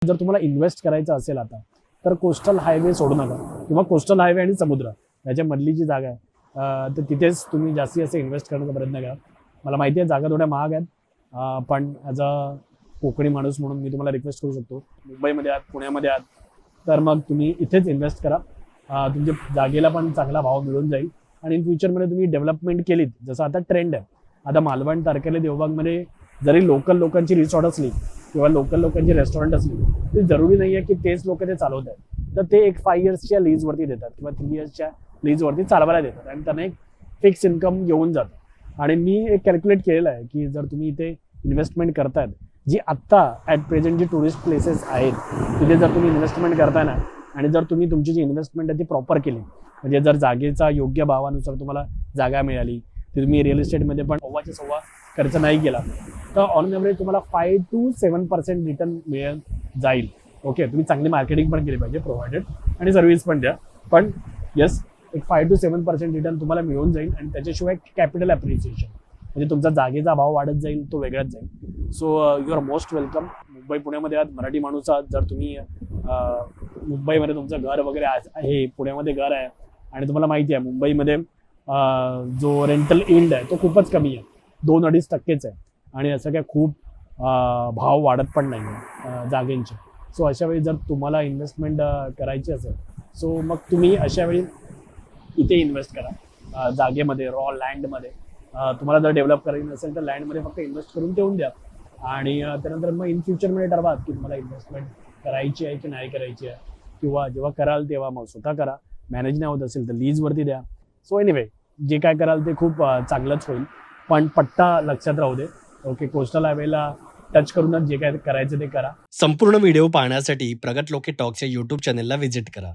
जर तुम्हाला इन्व्हेस्ट करायचं असेल आता तर कोस्टल हायवे सोडू नका किंवा कोस्टल हायवे आणि समुद्र याच्या मधली जी जागा आहे तर तिथेच तुम्ही जास्तीत जास्त इन्व्हेस्ट करण्याचा प्रयत्न करा. मला माहिती आहे जागा थोड्या महाग आहेत, पण ॲज अ कोकणी माणूस म्हणून मी तुम्हाला रिक्वेस्ट करू शकतो, मुंबईमध्ये आहात, पुण्यामध्ये आहात, तर मग तुम्ही इथेच इन्व्हेस्ट करा. तुमच्या जागेला पण चांगला भाव मिळून जाईल आणि इन फ्युचरमध्ये तुम्ही डेव्हलपमेंट केलीत, जसं आता ट्रेंड आहे. आता मालवण, तारकर्ली, देवबागमध्ये जरी लोकल लोकांची रिसॉर्ट असली किंवा लोकल लोकांची रेस्टॉरंट असली, ते जरुरी नाही आहे की तेच लोक ते चालवत आहेत. तर ते एक 5 इयर्सच्या लीजवरती देतात किंवा 3 इयर्सच्या लीजवरती चालवायला देतात आणि त्यांना एक फिक्स इन्कम येऊन जातं. आणि मी एक कॅल्क्युलेट केलेलं आहे की जर तुम्ही इथे इन्व्हेस्टमेंट करतायत, जी आत्ता ॲट प्रेझेंट जी टुरिस्ट प्लेसेस आहेत तिथे जर तुम्ही इन्व्हेस्टमेंट करताय ना, आणि जर तुम्ही तुमची जी इन्व्हेस्टमेंट आहे ती प्रॉपर केली, म्हणजे जर जागेचा योग्य भावानुसार तुम्हाला जागा मिळाली, ती तुम्ही रिअल इस्टेटमध्ये पण सव्वा खर्च नाही केला, तर ऑन ॲव्हरेज तुम्हाला 5 to 7% रिटर्न मिळेल जाईल. ओके, तुम्ही चांगली मार्केटिंग पण केली पाहिजे प्रोव्हाइडेड, आणि सर्व्हिस पण द्या, पण येस एक 5 to 7% रिटर्न तुम्हाला मिळून जाईल. आणि त्याच्याशिवाय कॅपिटल ॲप्रिसिएशन, म्हणजे तुमचा जागेचा भाव वाढत जाईल, तो वेगळाच जाईल. So you are most welcome. Mumbai पुण्यामध्ये आहात, मराठी माणूस आहात, जर तुम्ही मुंबईमध्ये तुमचं घर वगैरे आहे, पुण्यामध्ये घर आहे आणि तुम्हाला माहिती आहे मुंबईमध्ये जो रेंटल यील्ड आहे तो खूपच कमी आहे, 2-2.5% आहे, आणि असं काय खूप भाव वाढत पण नाही आहे जागेंचे. सो अशा वेळी जर तुम्हाला इन्व्हेस्टमेंट करायची असेल, सो मग तुम्ही अशा वेळी इथे इन्व्हेस्ट करा, जागेमध्ये, रॉ लँडमध्ये. तुम्हाला जर डेव्हलप करायचं नसेल तर लँडमध्ये फक्त इन्व्हेस्ट करून ठेवून द्या, आणि त्यानंतर मग इन फ्युचरमध्ये ठरवा की तुम्हाला इन्व्हेस्टमेंट करायची आहे की नाही करायची आहे, किंवा जेव्हा कराल तेव्हा मग स्वतः करा, मॅनेज नाही होत असेल तर लीजवरती द्या. सो एनिवे, जे काय कराल ते खूप चांगलंच होईल, पण पट्टा लक्षात राहू दे. ओके, कोस्टल हायवेला टच करूनच जे काय करायचं ते करा. संपूर्ण व्हिडिओ पाहण्यासाठी प्रगत लोके टॉक्सच्या यूट्यूब चॅनलला व्हिजिट करा.